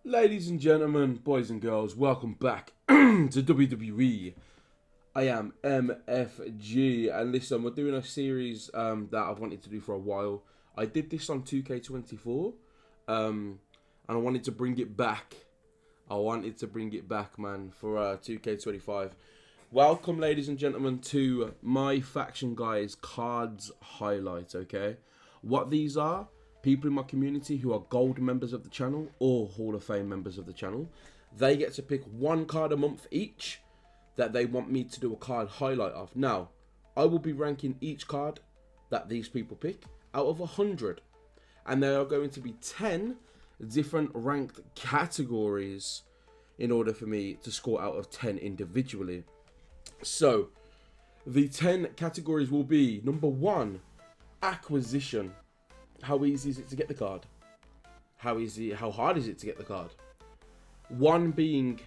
Ladies and gentlemen, boys and girls, welcome back to WWE. I am MFG, and listen, we're doing a series that I've wanted to do for a while. I did this on 2K24, and I wanted to bring it back. Man, for 2K25. Welcome, ladies and gentlemen, to MyFACTION, guys, cards highlight, okay? What these are, people in my community who are gold members of the channel or Hall of Fame members of the channel, they get to pick one card a month each that they want me to do a card highlight of. Now, I will be ranking each card that these people pick out of 100. And there are going to be 10 different ranked categories in order for me to score out of 10 individually. So, the 10 categories will be, number 1, acquisition. How easy is it to get the card? How hard is it to get the card? 1 being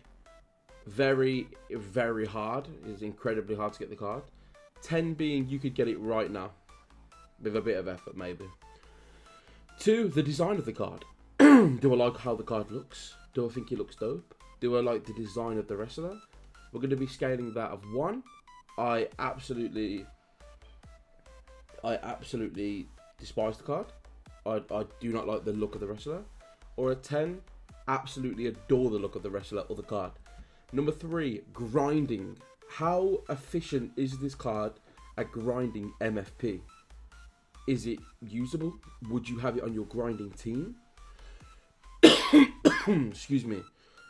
very, very hard, is incredibly hard to get the card. 10 being you could get it right now, with a bit of effort maybe. 2, the design of the card. Do I like how the card looks? Do I think it looks dope? Do I like the design of the wrestler? We're going to be scaling that of 1. I absolutely despise the card. I do not like the look of the wrestler. Or a 10, absolutely adore the look of the wrestler or the card. Number 3, grinding. How efficient is this card at grinding MFP? Is it usable? Would you have it on your grinding team? Excuse me.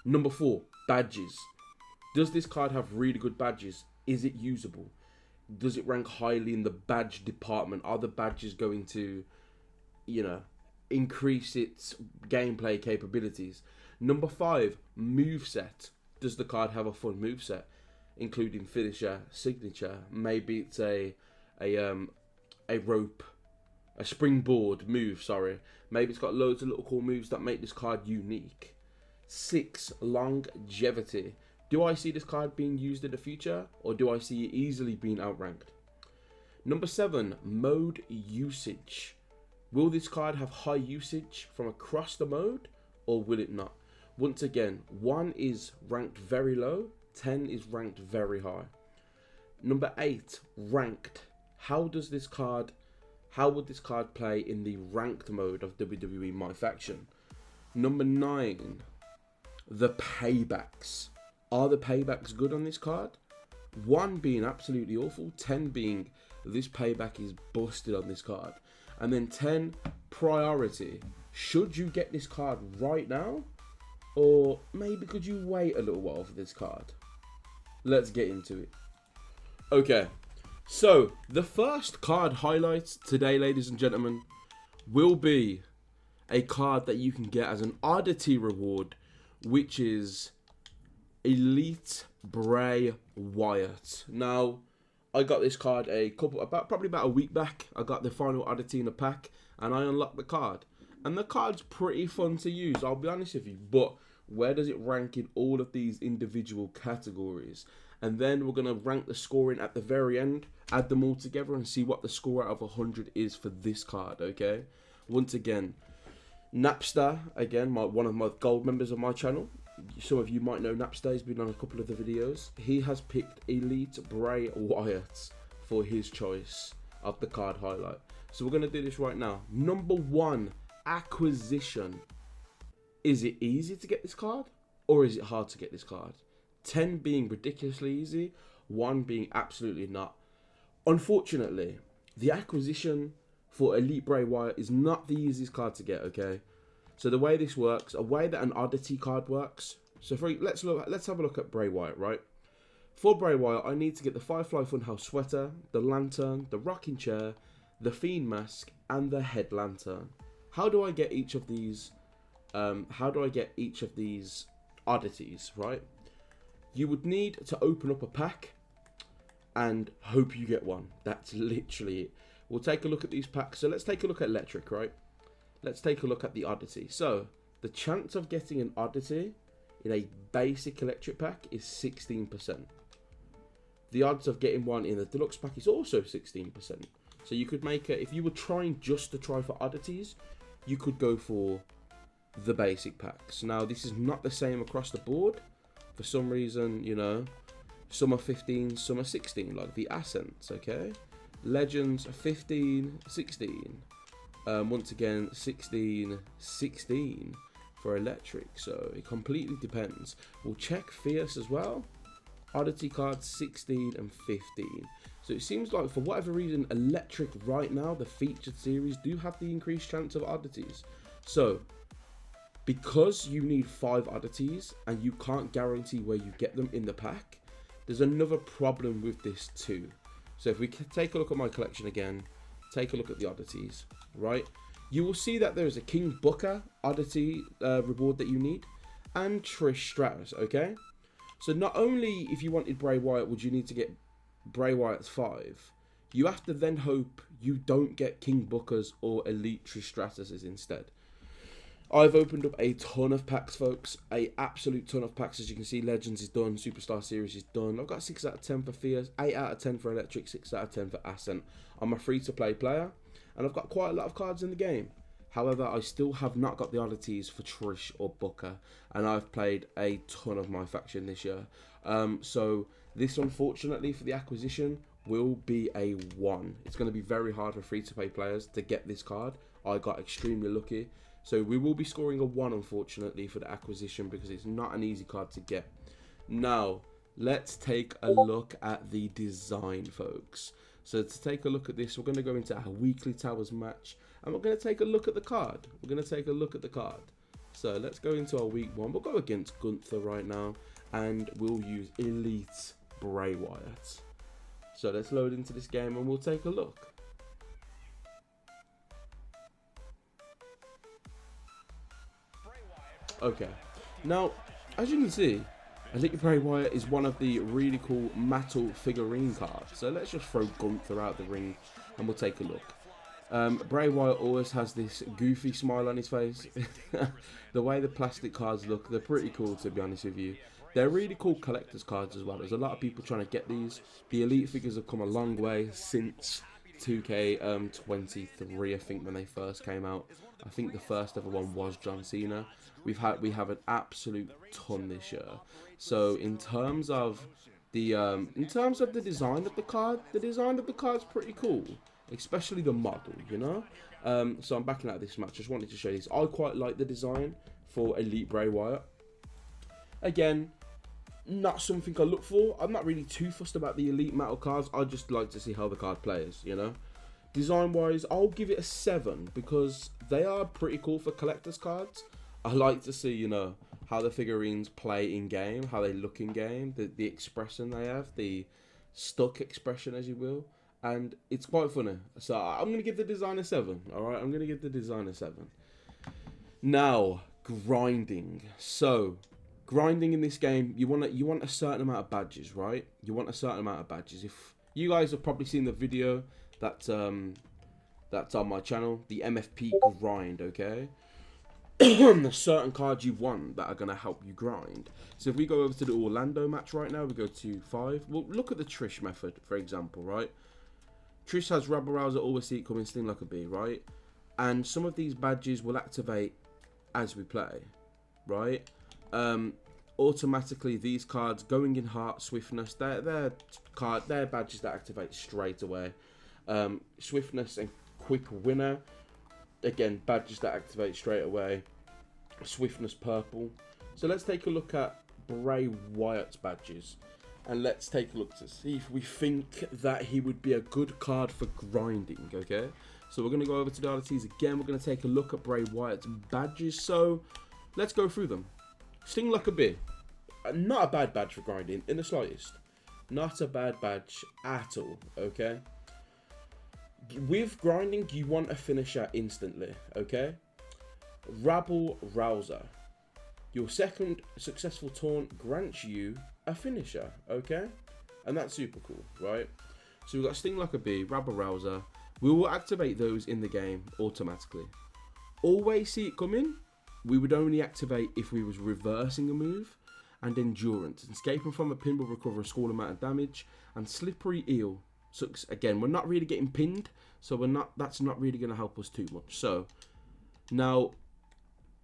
Number 4, badges. Does this card have really good badges? Is it usable? Does it rank highly in the badge department? Are the badges going to, increase its gameplay capabilities? Number 5, moveset. Does the card have a fun moveset, including finisher, signature? Maybe it's a rope, a springboard move, sorry. Maybe it's got loads of little cool moves that make this card unique. 6, longevity. Do I see this card being used in the future, or do I see it easily being outranked? Number 7, mode usage. Will this card have high usage from across the mode, or will it not? Once again, 1 is ranked very low, 10 is ranked very high. Number 8, ranked. How would this card play in the ranked mode of WWE MyFACTION? Number 9, the paybacks. Are the paybacks good on this card? 1 being absolutely awful, 10 being this payback is busted on this card. And then 10, priority. Should you get this card right now? Or maybe could you wait a little while for this card? Let's get into it. Okay, so the first card highlight today, ladies and gentlemen, will be a card that you can get as an oddity reward, which is Elite BRAY WYATT. Now, I got this card probably about a week back. I got the final oddity in the pack, and I unlocked the card. And the card's pretty fun to use, I'll be honest with you. But where does it rank in all of these individual categories? And then we're going to rank the scoring at the very end, add them all together, and see what the score out of 100 is for this card, okay? Once again, Napster, again, one of my gold members of my channel. Some of you might know Napster, he's been on a couple of the videos. He has picked Elite BRAY WYATT for his choice of the card highlight. So we're going to do this right now. Number 1, acquisition. Is it easy to get this card, or is it hard to get this card? 10 being ridiculously easy, 1 being absolutely not. Unfortunately, the acquisition for Elite BRAY WYATT is not the easiest card to get, okay? So the way this works, a way that an oddity card works. So let's have a look at BRAY WYATT, right? For BRAY WYATT, I need to get the Firefly Funhouse sweater, the lantern, the rocking chair, the Fiend mask, and the head lantern. How do I get each of these? Oddities, right? You would need to open up a pack and hope you get one. That's literally it. We'll take a look at these packs. So let's take a look at electric, right? Let's take a look at the oddity. So the chance of getting an oddity in a basic electric pack is 16%. The odds of getting one in the deluxe pack is also 16%. So you could make it, if you were trying just to try for oddities, you could go for the basic packs. Now, this is not the same across the board. For some reason, you know, some are 15, some are 16, like the Ascents, okay? Legends, 15, 16. Once again, 16, 16 for electric, so it completely depends. We'll check Fierce as well. Oddity cards, 16 and 15. So it seems like, for whatever reason, electric right now, the featured series, do have the increased chance of oddities. So, because you need 5 oddities, and you can't guarantee where you get them in the pack, there's another problem with this too. So if we can take a look at my collection again, take a look at the oddities, right? You will see that there is a King Booker oddity reward that you need, and Trish Stratus, okay? So not only if you wanted Bray Wyatt would you need to get Bray Wyatt's 5, you have to then hope you don't get King Bookers or Elite Trish Stratuses instead. I've opened up a ton of packs, folks. A absolute ton of packs. As you can see, Legends is done. Superstar Series is done. I've got 6 out of 10 for Fierce, 8 out of 10 for Electric, 6 out of 10 for Ascent. I'm a free-to-play player, and I've got quite a lot of cards in the game. However, I still have not got the oddities for Trish or Booker, and I've played a ton of MyFACTION this year. So this, unfortunately, for the acquisition, will be a 1. It's going to be very hard for free-to-play players to get this card. I got extremely lucky. So we will be scoring a 1, unfortunately, for the acquisition, because it's not an easy card to get. Now, let's take a look at the design, folks. So to take a look at this, we're going to go into our weekly Towers match, and we're going to take a look at the card. We're going to take a look at the card. So let's go into our week 1. We'll go against Gunther right now, and we'll use Elite Bray Wyatt. So let's load into this game, and we'll take a look. Okay, now, as you can see, Elite Bray Wyatt is one of the really cool metal figurine cards. So let's just throw Gunther out the ring, and we'll take a look. Bray Wyatt always has this goofy smile on his face. The way the plastic cards look, they're pretty cool, to be honest with you. They're really cool collector's cards as well. There's a lot of people trying to get these. The Elite figures have come a long way since 2K23, I think, when they first came out. I think the first ever one was John Cena. We have an absolute ton this year. So in terms of the design of the card, is pretty cool, especially the model, you know. So I'm backing out of this match. Just wanted to show you this. I quite like the design for Elite Bray Wyatt. Again, not something I look for. I'm not really too fussed about the Elite metal cards. I just like to see how the card plays, you know. Design wise, I'll give it a 7 because they are pretty cool for collector's cards. I like to see, you know, how the figurines play in game, how they look in game, the expression they have, the stuck expression, as you will, and it's quite funny. So I'm gonna give the design a 7. All right, I'm gonna give the design a 7. Now, grinding. So grinding in this game, you want a certain amount of badges, right? You want a certain amount of badges. If you guys have probably seen the video that's on my channel, the MFP grind, okay? There's certain cards you want that are going to help you grind. So if we go over to the Orlando match right now, we go to 5. Well, look at the Trish method, for example, right? Trish has Rabble Rouser, Always See It Coming, Sting Like a Bee, right? And some of these badges will activate as we play, right? Automatically, these cards, Going in Heart, Swiftness, they're badges that activate straight away. Swiftness and Quick Winner, again, badges that activate straight away. Swiftness purple. So let's take a look at Bray Wyatt's badges, and let's take a look to see if we think that he would be a good card for grinding, okay? So we're going to go over to the oddities again. We're going to take a look at Bray Wyatt's badges. So let's go through them. Sting Like a Bee. Not a bad badge for grinding in the slightest. Not a bad badge at all, okay? With grinding, you want a finisher instantly, okay? Rabble Rouser. Your second successful taunt grants you a finisher, okay? And that's super cool, right? So we've got Sting Like a Bee, Rabble Rouser. We will activate those in the game automatically. Always See It Coming, we would only activate if we was reversing a move. And Endurance. Escaping from a pin will recover a small amount of damage. And Slippery Eel. So again, we're not really getting pinned, so that's not really going to help us too much. So now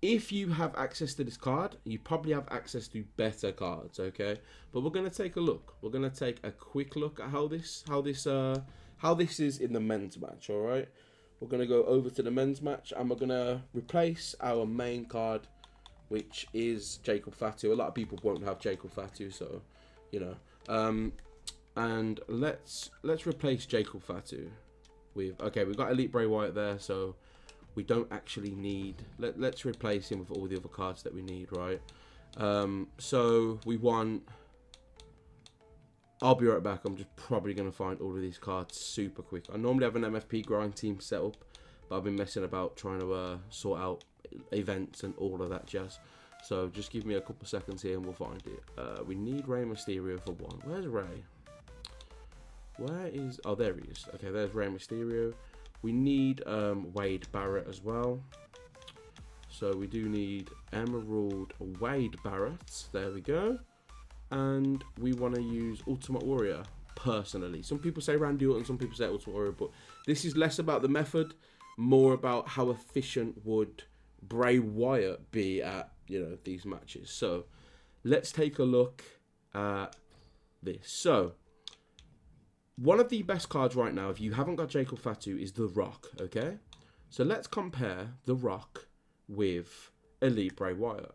if you have access to this card, you probably have access to better cards, okay? But we're gonna take a look. We're gonna take a quick look at how this is in the men's match, all right? We're gonna go over to the men's match, and we're gonna replace our main card, which is Jacob Fatu. A lot of people won't have Jacob Fatu, so you know. And let's replace Jacob Fatu with, okay, we've got Elite Bray Wyatt there, so we don't actually need, let's replace him with all the other cards that we need, right? So we want, I'll be right back. I'm just probably going to find all of these cards super quick. I normally have an MFP grind team set up, but I've been messing about trying to sort out events and all of that jazz. So just give me a couple seconds here and we'll find it. We need Rey Mysterio for one. Where's Rey? Where is, oh, there he is. Okay, there's Rey Mysterio. We need Wade Barrett as well. So we do need Emerald Wade Barrett. There we go. And we want to use Ultimate Warrior, personally. Some people say Randy Orton, some people say Ultimate Warrior, but this is less about the method, more about how efficient would Bray Wyatt be at, you know, these matches. So let's take a look at this. So one of the best cards right now, if you haven't got Jacob Fatu, is The Rock, okay? So let's compare The Rock with Elite Bray Wyatt.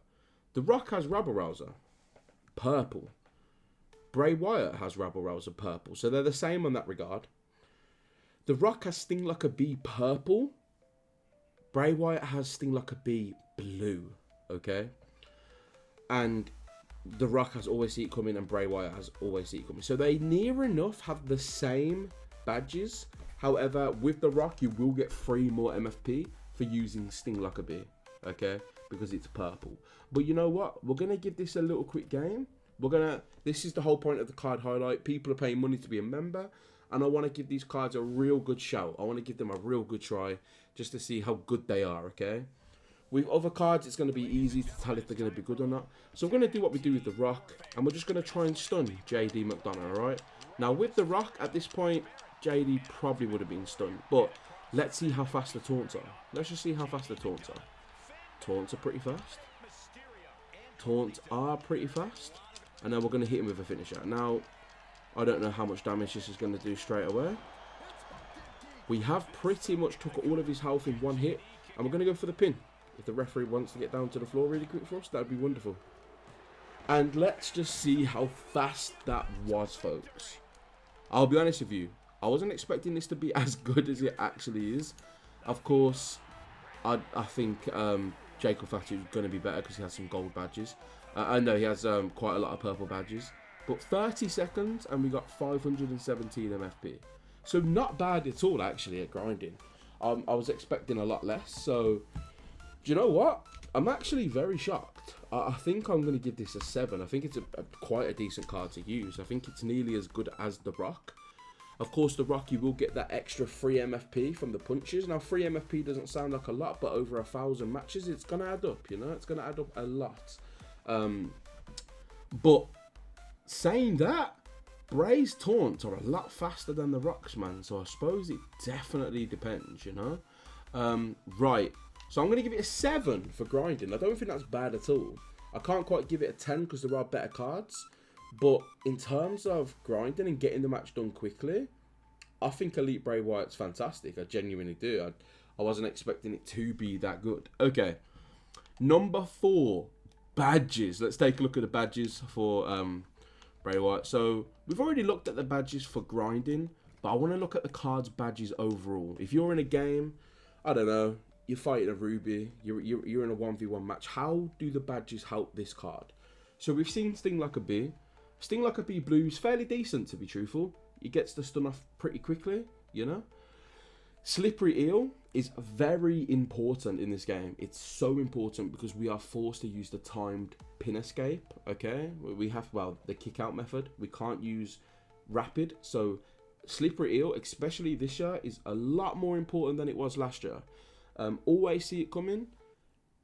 The Rock has Rabble Rouser, purple. Bray Wyatt has Rabble Rouser, purple. So they're the same on that regard. The Rock has Sting Like a Bee, purple. Bray Wyatt has Sting Like a Bee, blue, okay? And The Rock has Always See It Coming and Bray Wyatt has Always See It Coming. So they near enough have the same badges. However, with The Rock, you will get 3 more MFP for using Sting Like a Bee, okay? Because it's purple. But you know what? We're going to give this a little quick game. This is the whole point of the card highlight. People are paying money to be a member. And I want to give these cards a real good shout. I want to give them a real good try just to see how good they are, okay? With other cards, it's going to be easy to tell if they're going to be good or not. So we're going to do what we do with The Rock. And we're just going to try and stun JD McDonough, alright? Now, with The Rock, at this point, JD probably would have been stunned. But let's see how fast the taunts are. Let's just see how fast the taunts are. Taunts are pretty fast. Taunts are pretty fast. And then we're going to hit him with a finisher. Now, I don't know how much damage this is going to do straight away. We have pretty much took all of his health in one hit. And we're going to go for the pin. If the referee wants to get down to the floor really quick for us, that would be wonderful. And let's just see how fast that was, folks. I'll be honest with you. I wasn't expecting this to be as good as it actually is. Of course, I think Jacob Fatu is going to be better because he has some gold badges. I know he has quite a lot of purple badges. But 30 seconds and we got 517 MFP. So not bad at all, actually, at grinding. I was expecting a lot less. So, do you know what? I'm actually very shocked. I think I'm going to give this a 7. I think it's quite a decent card to use. I think it's nearly as good as The Rock. Of course, The Rock, you will get that extra free MFP from the punches. Now, free MFP doesn't sound like a lot, but over 1,000 matches, it's going to add up, you know? It's going to add up a lot. But saying that, Bray's taunts are a lot faster than The Rock's, man. So I suppose it definitely depends, you know? Right. So I'm going to give it a 7 for grinding. I don't think that's bad at all. I can't quite give it a 10 because there are better cards. But in terms of grinding and getting the match done quickly, I think Elite Bray Wyatt's fantastic. I genuinely do. I wasn't expecting it to be that good. Okay. Number 4, badges. Let's take a look at the badges for Bray Wyatt. So we've already looked at the badges for grinding, but I want to look at the cards badges overall. If you're in a game, I don't know, you're fighting a Ruby, you're in a 1v1 match, how do the badges help this card? So we've seen Sting Like a Bee. Sting Like a Bee blue is fairly decent, to be truthful. He gets the stun off pretty quickly, you know. Slippery Eel is very important in this game. It's so important because we are forced to use the timed pin escape, okay? We have, well, the kick out method. We can't use rapid. So Slippery Eel, especially this year, is a lot more important than it was last year. Always See It Coming.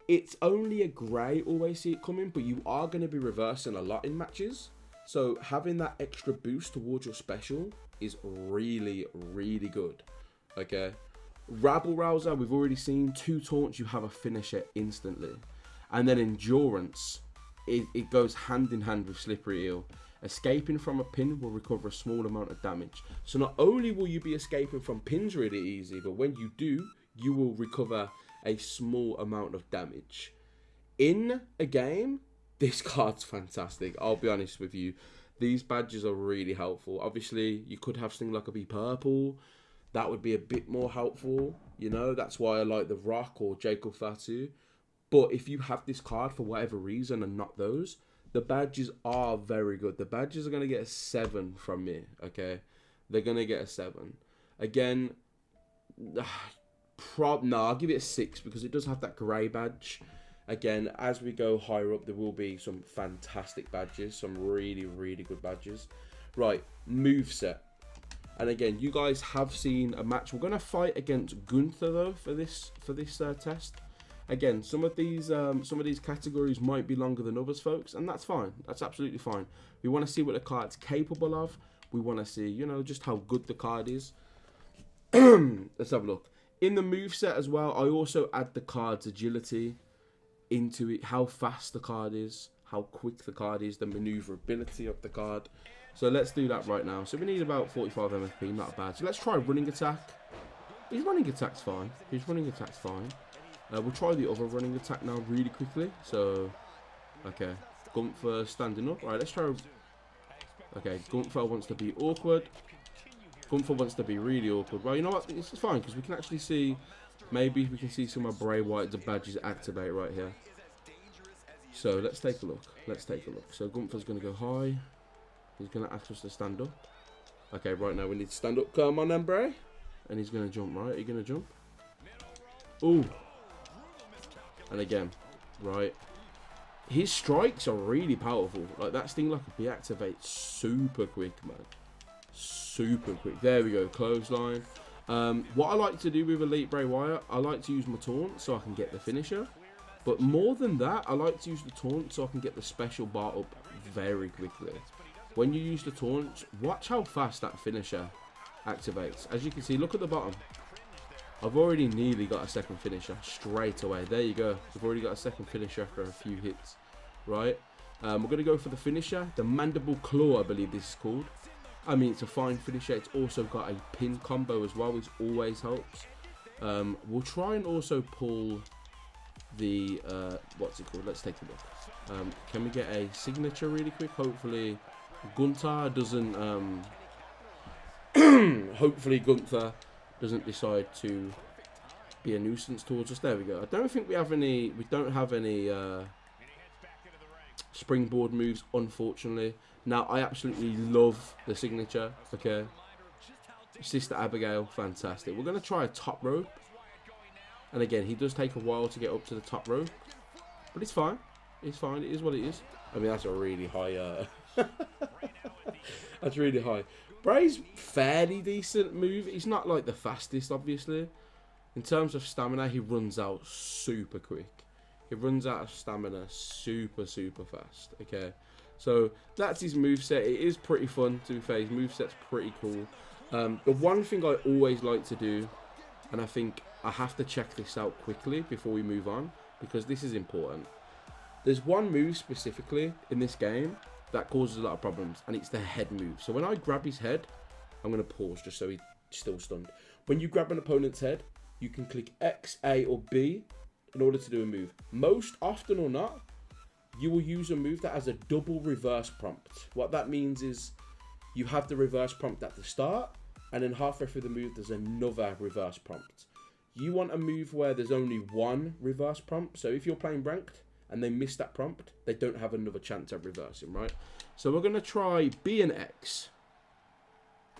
It's only a grey Always See It Coming, but you are going to be reversing a lot in matches. So having that extra boost towards your special is really, really good. Okay. Rabble Rouser, we've already seen 2 taunts, you have a finisher instantly. And then endurance, it goes hand in hand with slippery eel. Escaping from a pin will recover a small amount of damage. So not only will you be escaping from pins really easy, but when you do, you will recover a small amount of damage. In a game, this card's fantastic. I'll be honest with you. These badges are really helpful. Obviously, you could have something like a be purple. That would be a bit more helpful. You know, that's why I like the Rock or Jacob Fatu. But if you have this card for whatever reason and not those, the badges are very good. The badges are going to get a 7 from me, okay? They're going to get a 7. Again, no, I'll give it a 6 because it does have that grey badge. Again, as we go higher up, there will be some fantastic badges, some really, really good badges. Right, moveset. And again, you guys have seen a match. We're going to fight against Gunther, though, for this test. Again, some of these categories might be longer than others, folks, and that's fine. That's absolutely fine. We want to see what the card's capable of. We want to see, you know, just how good the card is. Let's have a look. In the moveset as well, I also add the card's agility into it, how fast the card is, how quick the card is, the maneuverability of the card. So let's do that right now. So we need about 45 MFP, not bad. So let's try running attack. His running attack's fine. We'll try the other running attack now really quickly. So, okay. Gunther standing up. Alright, let's try. Okay, Gunther wants to be awkward. Gunther wants to be really awkward. Well, you know what? This is fine because we can actually see. Maybe we can see some of BRAY WYATT badges activate right here. So let's take a look. So Gunther's going to go high. He's going to ask us to stand up. Okay, right now we need to stand up. Come on then, BRAY. And he's going to jump, right? Are you going to jump? Ooh. And again, right. His strikes are really powerful. Like that sting like a deactivates super quick, man. Super quick. There we go. Clothesline. What I like to do with Elite BRAY WYATT, I like to use my taunt so I can get the finisher. But more than that, I like to use the taunt so I can get the special bar up very quickly. When you use the taunt, watch how fast that finisher activates. As you can see, look at the bottom. I've already nearly got a second finisher straight away. There you go. We've already got a second finisher after a few hits. Right? We're going to go for the finisher. The Mandible Claw, I believe this is called. I mean, it's a fine finisher. It's also got a pin combo as well, which always helps. We'll try and also pull the... what's it called? Let's take a look. Can we get a signature really quick? Hopefully Gunther doesn't... hopefully Gunther doesn't decide to be a nuisance towards us. There we go. I don't think we have any... We don't have any springboard moves, unfortunately. Now, I absolutely love the signature. Okay. Sister Abigail, fantastic. We're going to try a top rope. And again, he does take a while to get up to the top rope. But it's fine. It's fine. It is what it is. I mean, that's a really high... that's really high. Bray's fairly decent move. He's not like the fastest, obviously. In terms of stamina, he runs out super quick. He runs out of stamina super, super fast. Okay. So that's his moveset. It is pretty fun, to be fair. His moveset's pretty cool. The one thing I always like to do, and I think I have to check this out quickly before we move on, because this is important. There's one move specifically in this game that causes a lot of problems, and it's the head move. So when I grab his head, I'm going to pause just so he's still stunned. When you grab an opponent's head, you can click X, A, or B in order to do a move. Most often or not, you will use a move that has a double reverse prompt. What that means is you have the reverse prompt at the start, and then halfway through the move, there's another reverse prompt. You want a move where there's only one reverse prompt. So if you're playing ranked and they miss that prompt, they don't have another chance at reversing, right? So we're going to try B and X.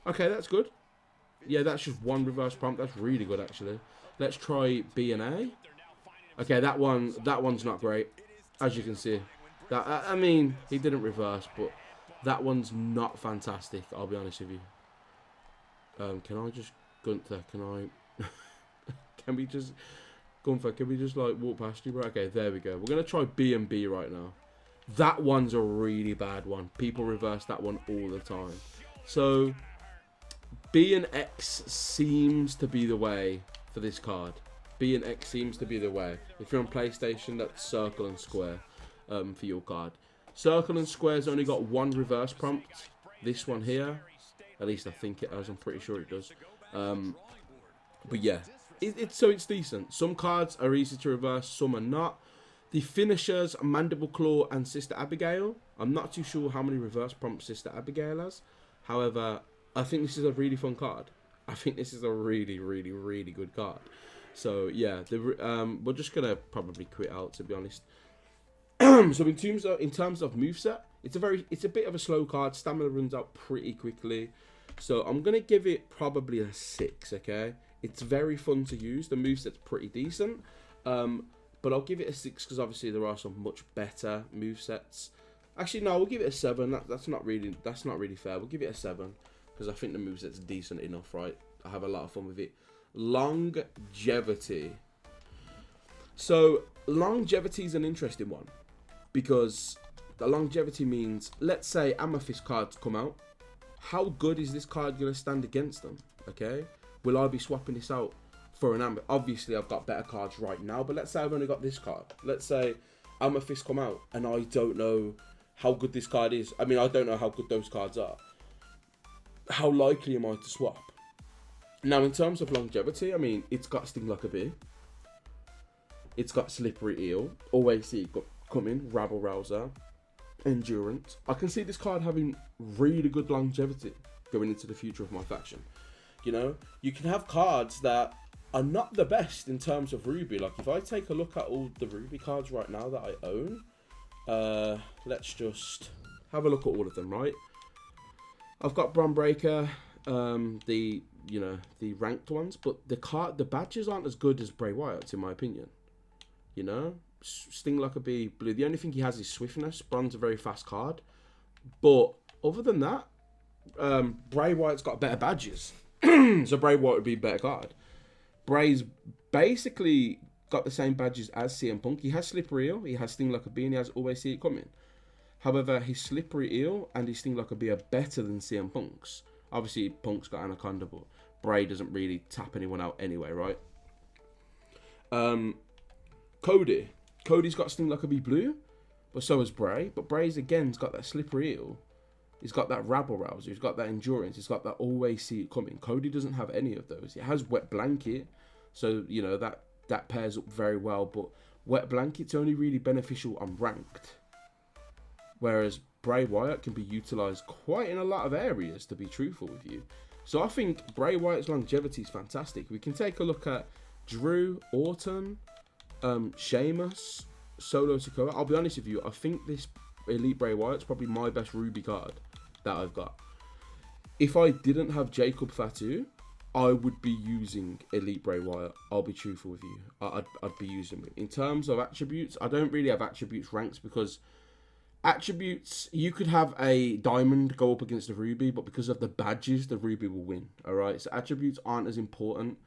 Okay, that's good. Yeah, that's just one reverse prompt. That's really good, actually. Let's try B and A. Okay, that one's not great. As you can see. I mean, he didn't reverse, but that one's not fantastic, I'll be honest with you. Can I just... Gunther, can I... can we just... Gunther, can we just, like, walk past you, bro? Okay, there we go. We're going to try B and B right now. That one's a really bad one. People reverse that one all the time. So, B and X seems to be the way for this card. B and X seems to be the way. If you're on PlayStation, that's circle and square for your card. Circle and square's only got one reverse prompt. This one here, at least I think it has. I'm pretty sure it does. But yeah, it's decent. Some cards are easy to reverse, some are not. The finishers, Mandible Claw and Sister Abigail. I'm not too sure how many reverse prompts Sister Abigail has. However, I think this is a really fun card. I think this is a really, really, really good card. So yeah, we're just gonna probably quit out, to be honest. So in terms of moveset, it's a bit of a slow card. Stamina runs out pretty quickly. So I'm gonna give it probably a 6. Okay, it's very fun to use. The moveset's pretty decent. But I'll give it a 6 because obviously there are some much better movesets. Actually, no, we'll give it a 7. That's not really fair. We'll give it a 7 because I think the moveset's decent enough, right? I have a lot of fun with it. Longevity. So longevity is an interesting one because the longevity means, let's say Amethyst cards come out. How good is this card going to stand against them? Okay, will I be swapping this out for an Amethyst? Obviously, I've got better cards right now, but let's say I've only got this card. Let's say Amethyst come out, and I don't know how good this card is. I mean, I don't know how good those cards are. How likely am I to swap? Now, in terms of longevity, I mean, it's got Sting Like a Bee. It's got Slippery Eel. Always see it coming. Rabble Rouser. Endurance. I can see this card having really good longevity going into the future of my faction. You know, you can have cards that are not the best in terms of Ruby. Like, if I take a look at all the Ruby cards right now that I own, let's just have a look at all of them, right? I've got Breaker, the ranked ones, but the badges aren't as good as Bray Wyatt's, in my opinion. You know, Sting Like a Bee, blue. The only thing he has is swiftness. Bronze, a very fast card, but other than that, Bray Wyatt's got better badges. So Bray Wyatt would be a better card. Bray's basically got the same badges as CM Punk. He has Slippery Eel, he has Sting Like a Bee, and he has Always See It Coming. However, his Slippery Eel and his Sting Like a Bee are better than CM Punk's. Obviously, Punk's got Anaconda, but Bray doesn't really tap anyone out anyway, right? Cody's got Sting Like a Bee blue, but so has Bray. But Bray's again's got that Slippery Eel. He's got that Rabble Rouser. He's got that Endurance. He's got that Always See It Coming. Cody doesn't have any of those. It has Wet Blanket, so you know that pairs up very well. But Wet Blanket's only really beneficial on ranked, whereas Bray Wyatt can be utilised quite in a lot of areas, to be truthful with you. So I think Bray Wyatt's longevity is fantastic. We can take a look at Drew, Orton, Sheamus, Solo Sikoa. I'll be honest with you, I think this Elite Bray Wyatt's probably my best Ruby card that I've got. If I didn't have Jacob Fatu, I would be using Elite Bray Wyatt. I'll be truthful with you. I'd be using it. In terms of attributes, I don't really have attributes ranks because attributes, you could have a diamond go up against a ruby, but because of the badges, the ruby will win. Alright, so attributes aren't as important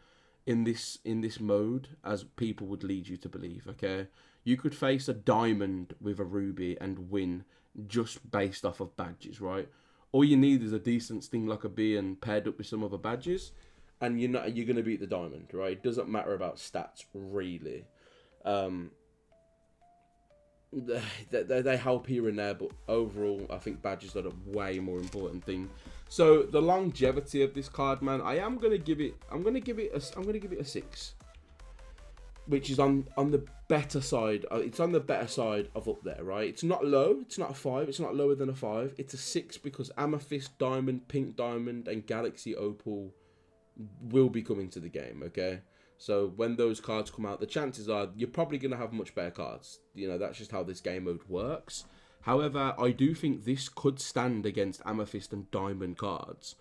in this mode as people would lead you to believe, okay? You could face a diamond with a ruby and win just based off of badges, right? All you need is a decent Sting Like a Bee and paired up with some other badges, and you're going to beat the diamond, right? It doesn't matter about stats, really. They help here and there, but overall, I think badges are the way more important thing. So the longevity of this card, man, I'm gonna give it a 6, which is on the better side. It's on the better side of up there, right? It's not low. It's not a 5. It's not lower than a 5. It's a 6 because Amethyst, Diamond, Pink Diamond, and Galaxy Opal will be coming to the game. Okay. So when those cards come out, the chances are you're probably going to have much better cards. You know, that's just how this game mode works. However, I do think this could stand against Amethyst and Diamond cards.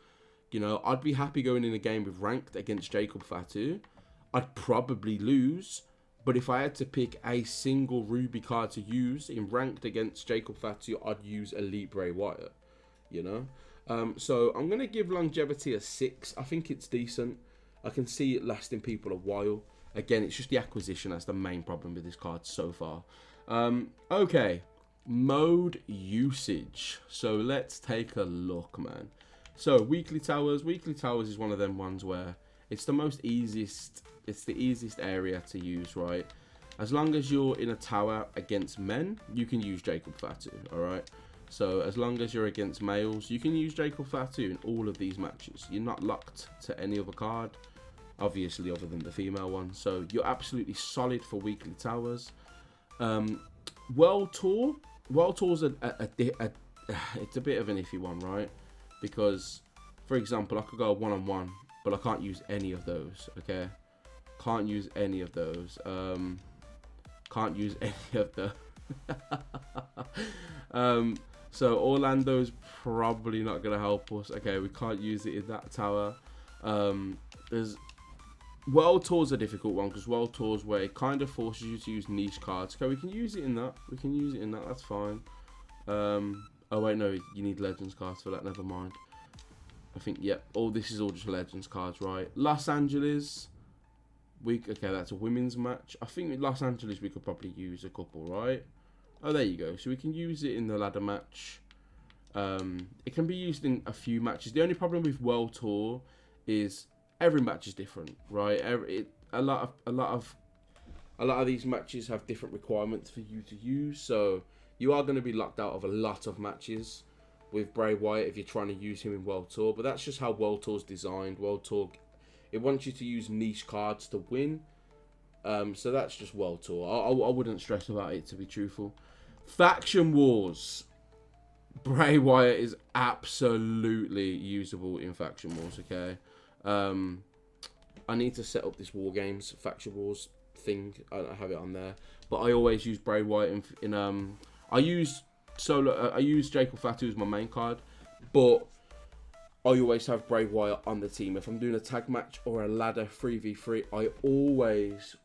You know, I'd be happy going in a game with ranked against Jacob Fatu. I'd probably lose, but if I had to pick a single Ruby card to use in ranked against Jacob Fatu, I'd use Elite Bray Wyatt. You know? So I'm going to give longevity a 6. I think it's decent. I can see it lasting people a while. Again, it's just the acquisition that's the main problem with this card so far. Okay, mode usage. So let's take a look, man. So weekly towers. Weekly towers is one of them ones where It's the most easiest. It's the easiest area to use, right? As long as you're in a tower against men, you can use Jacob Fatu, alright? So as long as you're against males, you can use Jacob Fatu in all of these matches. You're not locked to any other card, obviously, other than the female one. So you're absolutely solid for weekly towers. World Tour's it's a bit of an iffy one, right? Because, for example, I could go one-on-one, but I can't use any of those, okay? Can't use any of those. Can't use any of the. So Orlando's probably not gonna help us. Okay, we can't use it in that tower. There's World Tour's a difficult one because World Tour's where it kind of forces you to use niche cards. Okay, we can use it in that. We can use it in that. That's fine. Oh wait, no, you need Legends cards for that. Never mind. I think this is all just Legends cards, right? Los Angeles. Okay, that's a women's match. I think with Los Angeles we could probably use a couple, right? Oh, there you go. So we can use it in the ladder match. It can be used in a few matches. The only problem with World Tour is every match is different, right? A lot of these matches have different requirements for you to use. So you are going to be locked out of a lot of matches with Bray Wyatt if you're trying to use him in World Tour. But that's just how World Tour's designed. World Tour, it wants you to use niche cards to win. So that's just World Tour. I wouldn't stress about it, to be truthful. Faction Wars. Bray Wyatt is absolutely usable in Faction Wars, okay? I need to set up this War Games Faction Wars thing. I don't have it on there. But I always use Bray Wyatt in I use Jacob Fatu as my main card, but I always have Bray Wyatt on the team. If I'm doing a tag match or a ladder 3v3, I always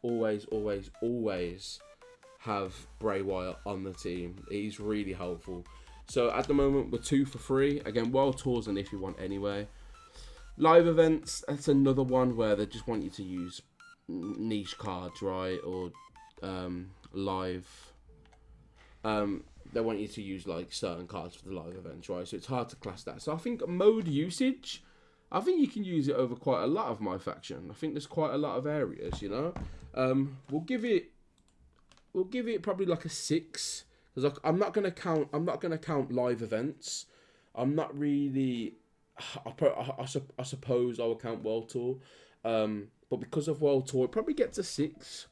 have Bray Wyatt on the team. He's really helpful. So at the moment, we're 2 for 3. Again, World Tour's an iffy one anyway. Live events, that's another one where they just want you to use niche cards, right? Or live. They want you to use like certain cards for the live events, right? So it's hard to class that. So I think mode usage, I think you can use it over quite a lot of MyFACTION. I think there's quite a lot of areas, you know. We'll give it probably like a 6 because I'm not gonna count live events. I'm not really. I suppose I will count World Tour, but because of World Tour, it probably gets a 6.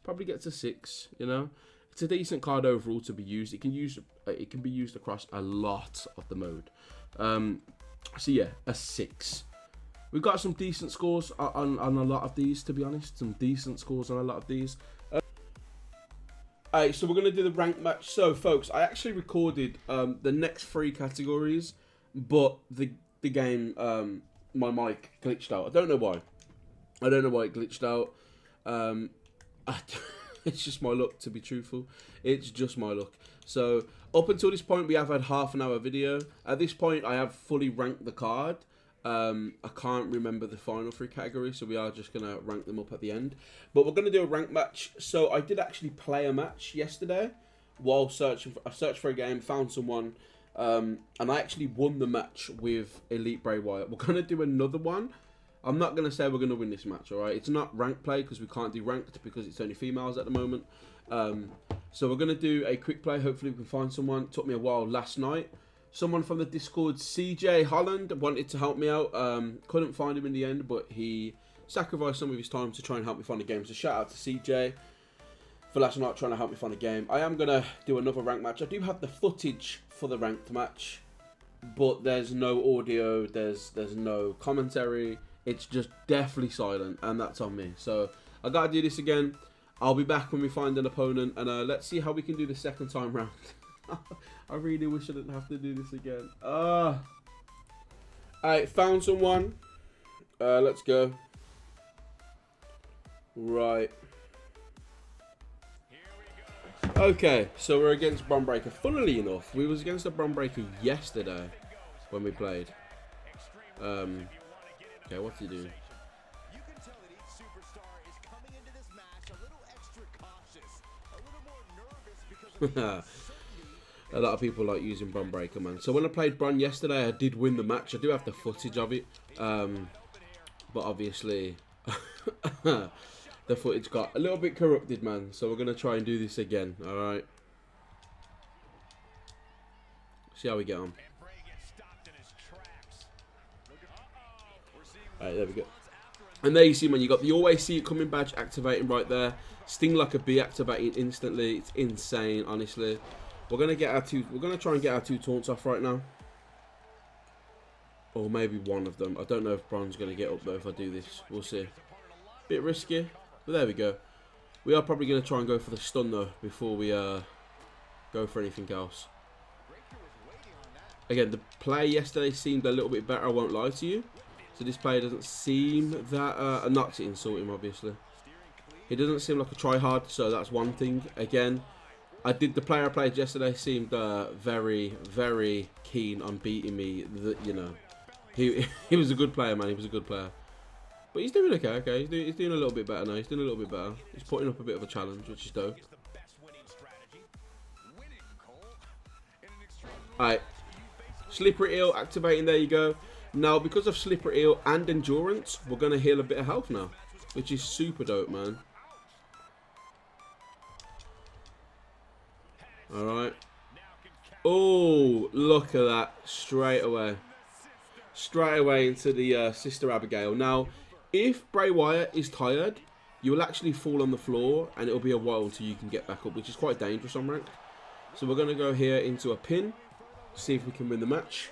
You know. It's a decent card overall to be used. It can be used across a lot of the mode. So yeah, a 6. We've got some decent scores on a lot of these, to be honest. Some decent scores on a lot of these. Alright, so we're going to do the rank match. So folks, I actually recorded the next 3 categories, but the game, my mic glitched out. I don't know why. It glitched out. It's just my luck, to be truthful. It's just my luck. So, up until this point, we have had half an hour video. At this point, I have fully ranked the card. I can't remember the final 3 categories, so we are just going to rank them up at the end. But we're going to do a rank match. So, I did actually play a match yesterday while searching. I searched for a game, found someone, and I actually won the match with Elite Bray Wyatt. We're going to do another one. I'm not going to say we're going to win this match, alright? It's not ranked play because we can't do ranked because it's only females at the moment. So we're going to do a quick play. Hopefully we can find someone. It took me a while last night. Someone from the Discord, CJ Holland, wanted to help me out. Couldn't find him in the end, but he sacrificed some of his time to try and help me find a game. So shout out to CJ for last night trying to help me find a game. I am going to do another ranked match. I do have the footage for the ranked match, but there's no audio. There's no commentary. It's just deathly silent, and that's on me. So I gotta do this again. I'll be back when we find an opponent, and let's see how we can do the second time round. I really wish I didn't have to do this again. Alright, found someone. Let's go. Right. Okay, so we're against Bron Breakker. Funnily enough, we was against the Bron Breakker yesterday when we played. Okay, what's he doing? You can tell that each superstar is coming into this match a little extra cautious, a little more nervous because a lot of people like using Bron Breakker, man. So when I played Bron yesterday, I did win the match. I do have the footage of it, but obviously The footage got a little bit corrupted, man. So we're going to try and do this again. All right. See how we get on. Alright, there we go. And there you see, man, you got the always see it coming badge activating right there. Sting like a bee activating instantly. It's insane, honestly. We're gonna try and get our 2 taunts off right now. Or maybe one of them. I don't know if Bron's gonna get up though if I do this. We'll see. Bit risky, but there we go. We are probably gonna try and go for the stun though before we go for anything else. Again, the play yesterday seemed a little bit better, I won't lie to you. So this player doesn't seem that... not to insult him, obviously. He doesn't seem like a try-hard, so that's one thing. Again, the player I played yesterday seemed very, very keen on beating me. You know, he was a good player, man. He was a good player. But he's doing okay, okay. He's doing a little bit better now. He's doing a little bit better. He's putting up a bit of a challenge, which is dope. Alright. Slippery Eel activating, there you go. Now, because of Slippery Eel and Endurance, we're going to heal a bit of health now, which is super dope, man. Alright. Oh, look at that. Straight away. Straight away into the Sister Abigail. Now, if Bray Wyatt is tired, you will actually fall on the floor, and it'll be a while until you can get back up, which is quite dangerous on ranked. So we're going to go here into a pin, see if we can win the match.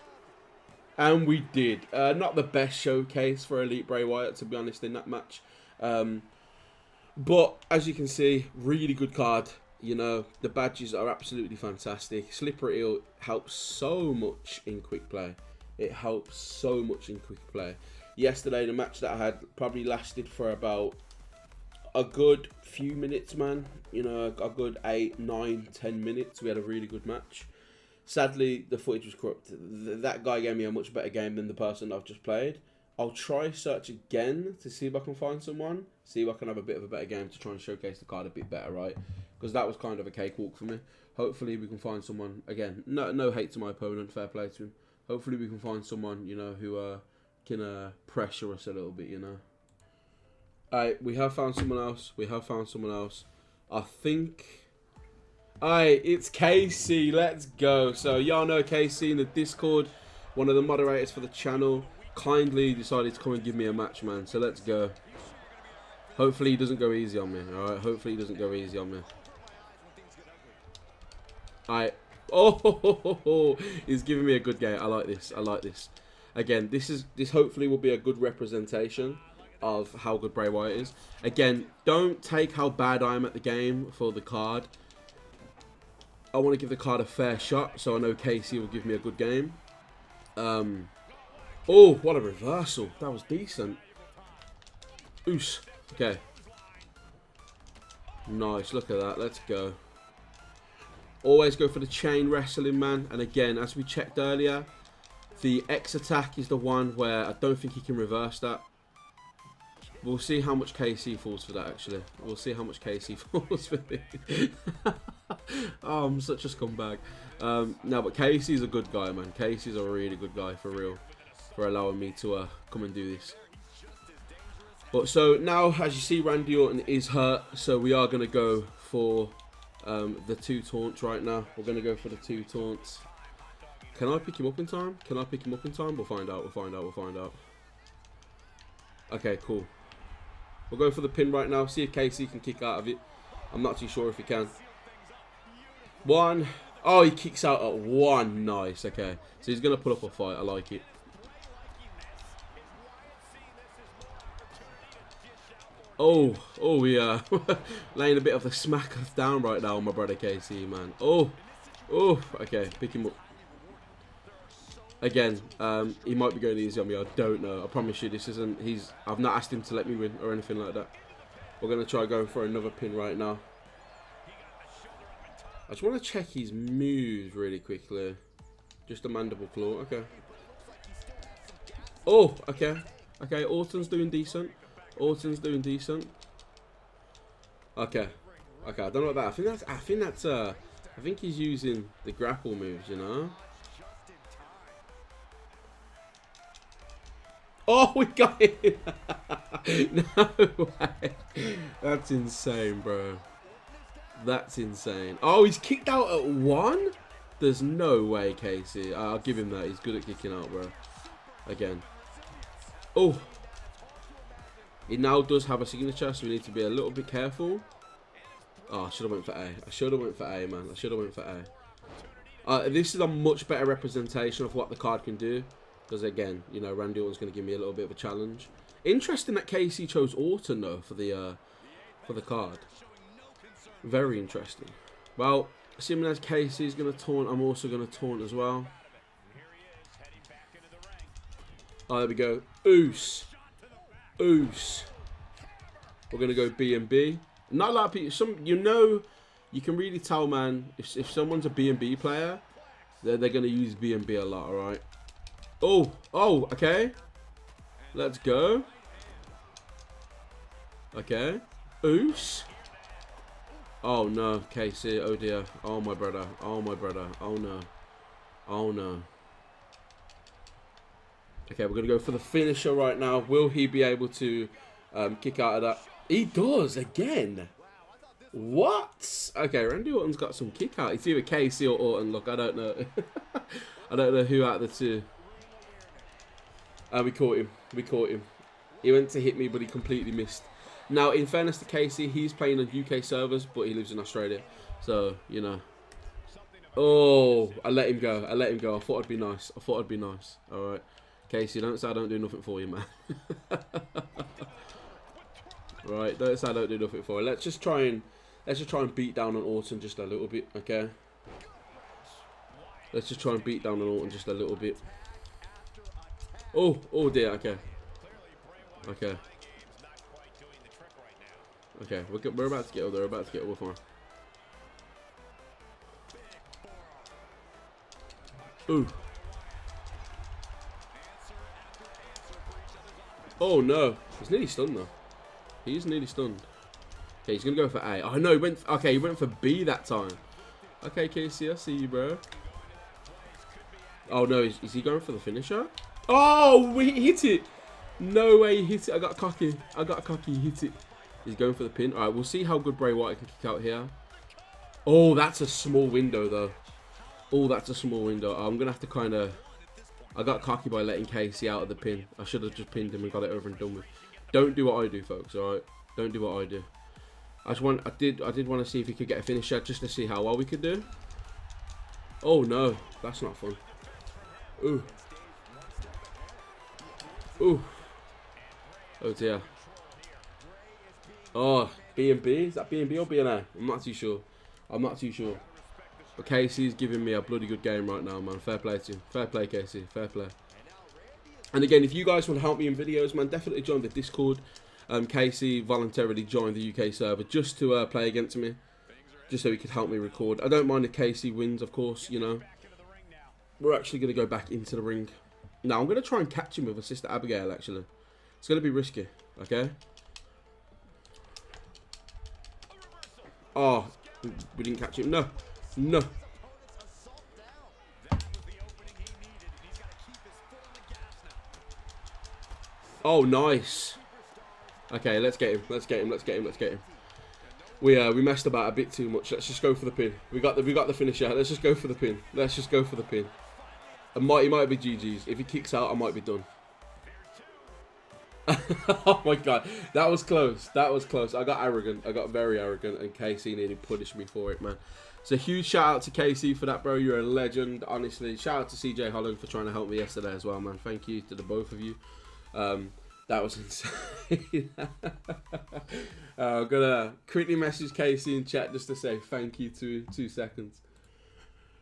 And we did. Not the best showcase for Elite Bray Wyatt, to be honest, in that match. But, as you can see, really good card. You know, the badges are absolutely fantastic. Slippery Eel helps so much in quick play. It helps so much in quick play. Yesterday, the match that I had probably lasted for about a good few minutes, man. You know, a good 8, 9, 10 minutes. We had a really good match. Sadly, the footage was corrupted. That guy gave me a much better game than the person I've just played. I'll try search again to see if I can find someone. See if I can have a bit of a better game to try and showcase the card a bit better, right? Because that was kind of a cakewalk for me. Hopefully we can find someone, again, no hate to my opponent, fair play to him. Hopefully we can find someone, you know, who can pressure us a little bit, you know. Alright, we have found someone else. We have found someone else. I think... Alright, it's KC, let's go. So y'all know KC in the Discord, one of the moderators for the channel, kindly decided to come and give me a match, man. So let's go. Hopefully he doesn't go easy on me, alright? Hopefully he doesn't go easy on me. Alright. Oh, he's giving me a good game. I like this. I like this. Again, this hopefully will be a good representation of how good Bray Wyatt is. Again, don't take how bad I am at the game for the card. I want to give the card a fair shot, so I know KC will give me a good game. Oh, what a reversal. That was decent. Oos. Okay. Nice, look at that. Let's go. Always go for the chain wrestling, man. And again, as we checked earlier, the X attack is the one where I don't think he can reverse that. We'll see how much KC falls for that, actually. We'll see how much KC falls for this. Oh, I'm such a scumbag. No, but KC's a good guy, man. KC's a really good guy, for real. For allowing me to come and do this. But so now, as you see, Randy Orton is hurt. So we are going to go for the 2 taunts right now. We're going to go for the 2 taunts. Can I pick him up in time? Can I pick him up in time? We'll find out. We'll find out. We'll find out. Okay, cool. We'll go for the pin right now. See if KC can kick out of it. I'm not too sure if he can. 1. Oh, he kicks out at 1. Nice. Okay. So he's going to put up a fight. I like it. Oh, we are laying a bit of a smack down right now on my brother KC, man. Oh, okay. Pick him up. Again, he might be going easy on me. I don't know. I promise you, this isn't... I've not asked him to let me win or anything like that. We're going to try going for another pin right now. I just want to check his moves really quickly. Just a mandible claw. Okay. Oh, okay. Okay, Orton's doing decent. Orton's doing decent. Okay. Okay, I don't know about that. I think he's using the grapple moves, you know? Oh, we got it. No way. That's insane, bro. That's insane. Oh, he's kicked out at 1? There's no way, Casey. I'll give him that. He's good at kicking out, bro. Again. Oh. It now does have a signature, so we need to be a little bit careful. Oh, I should have went for A. I should have went for A, man. I should have went for A. This is a much better representation of what the card can do. Because, again, you know, Randy Orton's going to give me a little bit of a challenge. Interesting that Casey chose Orton, though, for the card. Very interesting. Well, assuming as Casey's going to taunt, I'm also going to taunt as well. Oh, there we go. Oos. Oos. We're going to go B&B. Not a lot of people, you know, you can really tell, man, if someone's a B&B player, they're going to use B&B a lot, alright? Oh, okay. Let's go. Okay. Oos. Oh, no, Casey. Oh, dear. Oh, my brother. Oh, my brother. Oh, no. Oh, no. Okay, we're going to go for the finisher right now. Will he be able to kick out of that? He does, again. What? Okay, Randy Orton's got some kick out. It's either Casey or Orton. Look, I don't know. I don't know who out of the two. We caught him. We caught him. He went to hit me, but he completely missed. Now, in fairness to Casey, he's playing on UK servers, but he lives in Australia. So, you know. Oh, I let him go. I let him go. I thought it'd be nice. I thought it'd be nice. All right. Casey, don't say I don't do nothing for you, man. Right, don't say I don't do nothing for you. Let's just try and beat down on Orton just a little bit, okay? Let's just try and beat down on Orton just a little bit. Oh dear, okay. Okay. Okay, we're about to get over there. We're about to get over fine. Ooh. Oh no, he's nearly stunned though. He's nearly stunned. Okay, he's gonna go for A. Oh no, he went. Okay, he went for B that time. Okay, Casey, I see you, bro. Oh no, is he going for the finisher? Oh, he hit it. No way, he hit it. I got cocky. He hit it. He's going for the pin. All right, we'll see how good Bray Wyatt can kick out here. Oh, that's a small window though. Oh, that's a small window. I'm gonna have to kind of. I got cocky by letting Casey out of the pin. I should have just pinned him and got it over and done with. Don't do what I do, folks. All right, don't do what I do. I did want to see if he could get a finisher just to see how well we could do. Oh no, that's not fun. Ooh. Ooh. Oh dear. Oh, B&B? Is that B&B or B&A? I'm not too sure. I'm not too sure. But Casey's giving me a bloody good game right now, man. Fair play to you. Fair play, Casey. Fair play. And again, if you guys want to help me in videos, man, definitely join the Discord. Casey voluntarily joined the UK server just to play against me. Just so he could help me record. I don't mind if Casey wins, of course, you know. We're actually going to go back into the ring. Now, I'm going to try and catch him with a Sister Abigail, actually. It's going to be risky, okay? Oh, we didn't catch him. No. No. Oh, nice. Okay, let's get him. Let's get him. Let's get him. Let's get him. We messed about a bit too much. Let's just go for the pin. We got the finisher. Let's just go for the pin. Let's just go for the pin. He might be GG's. If he kicks out, I might be done. Oh my god, that was close. That was close. I got arrogant. I got very arrogant, and Casey nearly punished me for it, man. So huge shout out to Casey for that, bro. You're a legend, honestly. Shout out to CJ Holland for trying to help me yesterday as well, man. Thank you to the both of you. That was insane. I'm gonna quickly message Casey in chat just to say thank you to 2 seconds.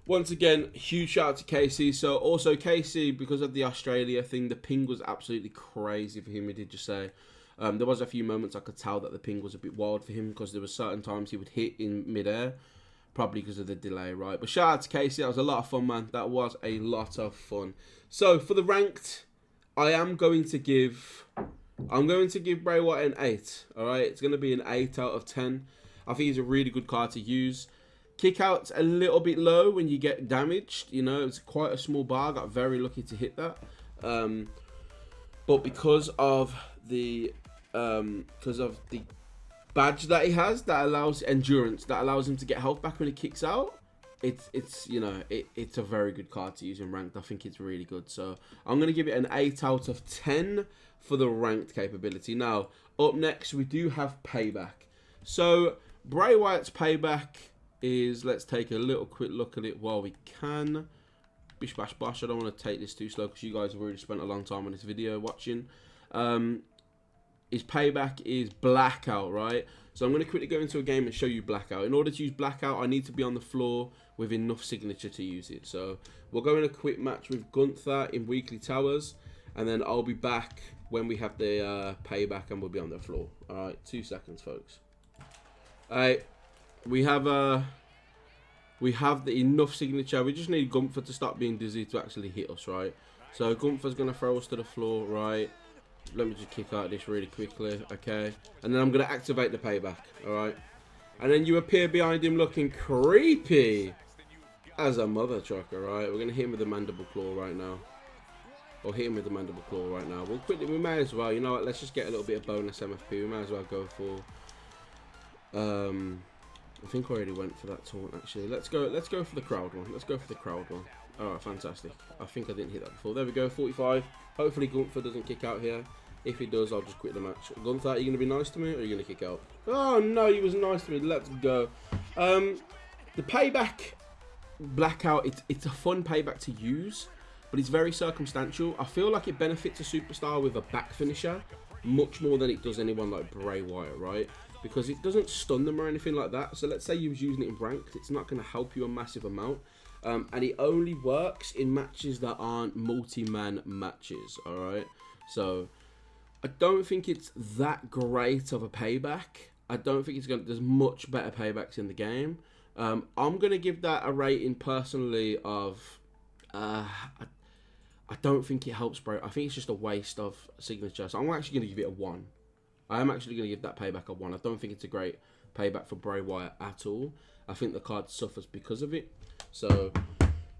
Once again, huge shout out to Casey. So also Casey, because of the Australia thing, the ping was absolutely crazy for him. He did just say there was a few moments I could tell that the ping was a bit wild for him because there were certain times he would hit in midair, probably because of the delay, right? But shout out to Casey. That was a lot of fun, man. That was a lot of fun. So for the ranked, I'm going to give Bray Wyatt an 8. All right, it's going to be an 8 out of 10. I think he's a really good card to use. Kickouts a little bit low when you get damaged. You know, it's quite a small bar. I got very lucky to hit that. But but because of the badge that he has that allows endurance, that allows him to get health back when he kicks out, it's you know, it's a very good card to use in ranked. I think it's really good. So I'm going to give it an 8 out of 10 for the ranked capability. Now, up next, we do have Payback. So Bray Wyatt's Payback is, let's take a little quick look at it while we can. Bish bash bosh. I don't want to take this too slow because you guys have already spent a long time on this video watching. His Payback is Blackout, right? So I'm going to quickly go into a game and show you Blackout. In order to use Blackout, I need to be on the floor with enough signature to use it. So we'll go in a quick match with Gunther in Weekly Towers, and then I'll be back when we have the Payback and we'll be on the floor. All right, 2 seconds, folks. All right, we have the enough signature. We just need Gunther to stop being dizzy to actually hit us, right? So Gunther's going to throw us to the floor, right? Let me just kick out this really quickly, okay? And then I'm going to activate the Payback, all right? And then you appear behind him looking creepy as a mother trucker, right? We're going to hit him with the mandible claw right now. Or hit him with the mandible claw right now. We'll quickly, we may as well, you know what? Let's just get a little bit of bonus MFP. We may as well go for... I think I already went for that taunt, actually. Let's go for the crowd one. Let's go for the crowd one. Alright, fantastic. I think I didn't hit that before. There we go, 45. Hopefully Gunther doesn't kick out here. If he does, I'll just quit the match. Gunther, are you going to be nice to me, or are you going to kick out? Oh, no, he was nice to me. Let's go. The Payback Blackout, it's a fun Payback to use, but it's very circumstantial. I feel like it benefits a superstar with a back finisher much more than it does anyone like Bray Wyatt, right? Because it doesn't stun them or anything like that. So let's say you was using it in ranked, it's not going to help you a massive amount. And it only works in matches that aren't multi-man matches, alright? So, I don't think it's that great of a Payback. I don't think there's much better Paybacks in the game. I'm going to give that a rating personally of... I don't think it helps Bray. I think it's just a waste of signature. So I'm actually going to give it a 1. I am actually going to give that Payback a 1. I don't think it's a great Payback for Bray Wyatt at all. I think the card suffers because of it. So,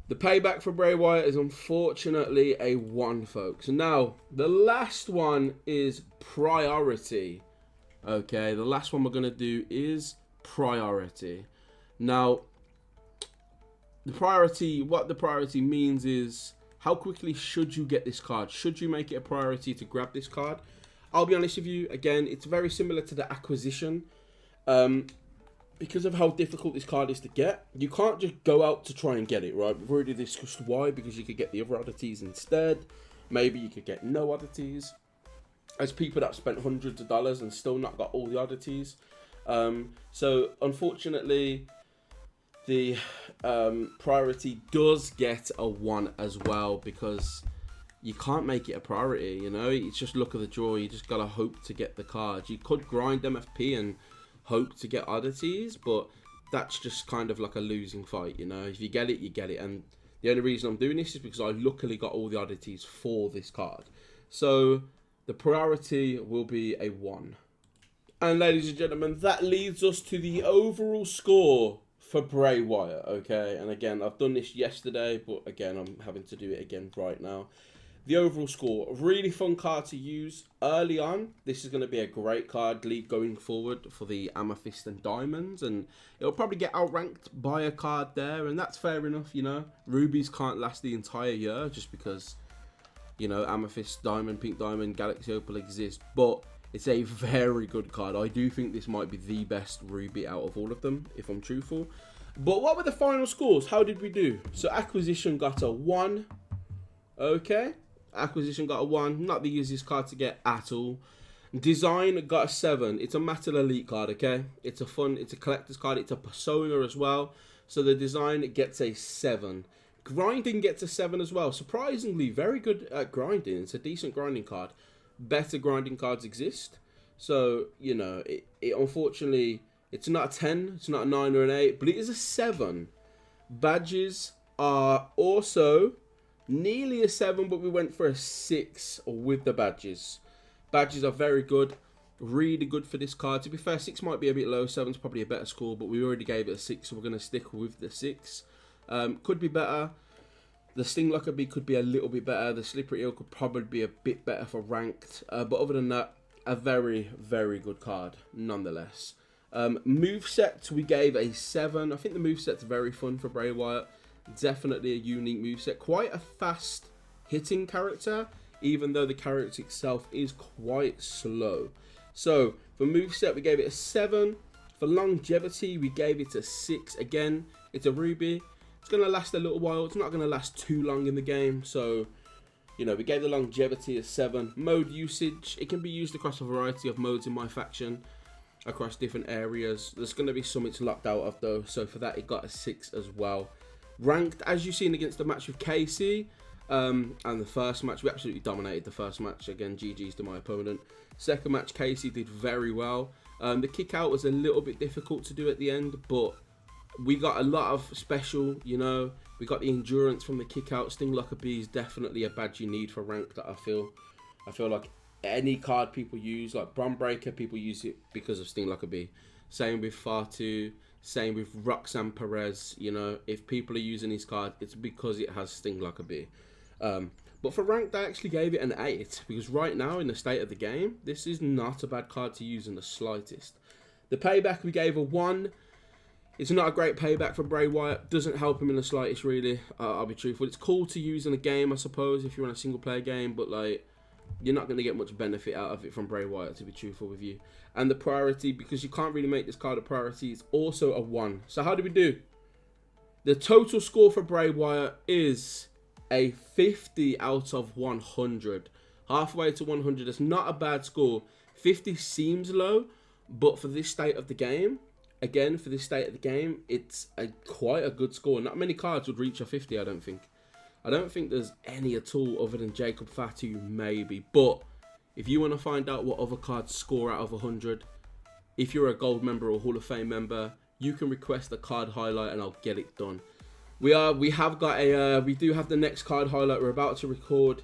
the Payback for Bray Wyatt is unfortunately a 1, folks. Now, the last one is Priority. Okay, the last one we're going to do is Priority. Now, what the Priority means is, how quickly should you get this card? Should you make it a priority to grab this card? I'll be honest with you, again, it's very similar to the Acquisition. Because of how difficult this card is to get, you can't just go out to try and get it, right? We've already discussed why, because you could get the other oddities instead. Maybe you could get no oddities. As people that spent hundreds of dollars and still not got all the oddities. So, unfortunately, the priority does get a 1 as well, because you can't make it a priority, you know? It's just luck of the draw. You just gotta hope to get the cards. You could grind MFP and hope to get oddities, but that's just kind of like a losing fight, you know? If you get it, you get it. And the only reason I'm doing this is because I luckily got all the oddities for this card. So the priority will be a 1. And ladies and gentlemen, that leads us to the overall score for Bray Wyatt, okay? And again, I've done this yesterday, but again, I'm having to do it again right now. The overall score, a really fun card to use early on. This is going to be a great card league going forward for the Amethyst and Diamonds, and it'll probably get outranked by a card there, and that's fair enough, you know. Rubies can't last the entire year just because, you know, Amethyst, Diamond, Pink Diamond, Galaxy Opal exist, but it's a very good card. I do think this might be the best Ruby out of all of them, if I'm truthful. But what were the final scores? How did we do? So Acquisition got a 1. Okay. Acquisition got a 1. Not the easiest card to get at all. Design got a 7. It's a Metal Elite card, okay? It's a collector's card. It's a Persona as well. So the design gets a 7. Grinding gets a 7 as well. Surprisingly, very good at grinding. It's a decent grinding card. Better grinding cards exist. So, you know, it unfortunately, it's not a 10. It's not a 9 or an 8. But it is a 7. Badges are also nearly a 7, but we went for a 6 with the badges. Badges are very good. Really good for this card. To be fair, 6 might be a bit low. 7's probably a better score, but we already gave it a 6, so we're going to stick with the 6. Could be better. The Sting Lockerbie could be a little bit better. The Slippery Eel could probably be a bit better for ranked. But other than that, a very, very good card, nonetheless. Moveset, we gave a 7. I think the moveset's very fun for Bray Wyatt. Definitely a unique moveset. Quite a fast hitting character, even though the character itself is quite slow. So, for moveset, we gave it a 7. For longevity, we gave it a 6. Again, it's a ruby. It's going to last a little while. It's not going to last too long in the game. So, you know, we gave the longevity a 7. Mode usage, it can be used across a variety of modes in MyFACTION, across different areas. There's going to be some it's locked out of though. So for that, it got a 6 as well. Ranked, as you've seen against the match with Casey, and the first match, we absolutely dominated the first match. Again, GG's to my opponent. Second match, Casey did very well. The kick out was a little bit difficult to do at the end, but we got a lot of special, you know. We got the endurance from the kick out. Sting Lockerbie is definitely a badge you need for rank. That I feel like any card people use, like Bron Breaker, people use it because of Sting Lockerbie. Same with Fatu, same with Roxanne Perez. You know, if people are using this card, it's because it has Sting Lockerbie. But for ranked, I actually gave it an 8 because right now in the state of the game, this is not a bad card to use in the slightest. The payback, we gave a 1. It's not a great payback for Bray Wyatt. Doesn't help him in the slightest, really. I'll be truthful. It's cool to use in a game, I suppose, if you're in a single player game, but like, you're not going to get much benefit out of it from Bray Wyatt, to be truthful with you. And the priority, because you can't really make this card a priority, it's also a 1. So how do we do? The total score for Bray Wyatt is a 50 out of 100. Halfway to 100. That's not a bad score. 50 seems low, but for this state of the game, again, for this state of the game, it's quite a good score. Not many cards would reach a 50, I don't think. I don't think there's any at all other than Jacob Fatu, maybe. But if you want to find out what other cards score out of 100, if you're a gold member or Hall of Fame member, you can request a card highlight and I'll get it done. We do have the next card highlight we're about to record,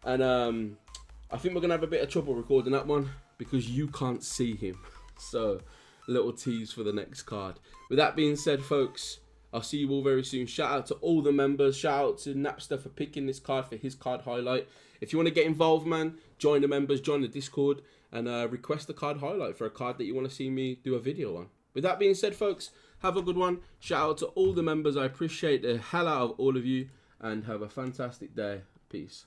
and I think we're gonna have a bit of trouble recording that one because you can't see him. So, little tease for the next card. With that being said, folks, I'll see you all very soon. Shout out to all the members. Shout out to Napster for picking this card for his card highlight. If you want to get involved, man, join the members, join the Discord, and request a card highlight for a card that you want to see me do a video on. With that being said, folks, have a good one. Shout out to all the members. I appreciate the hell out of all of you, and have a fantastic day. Peace.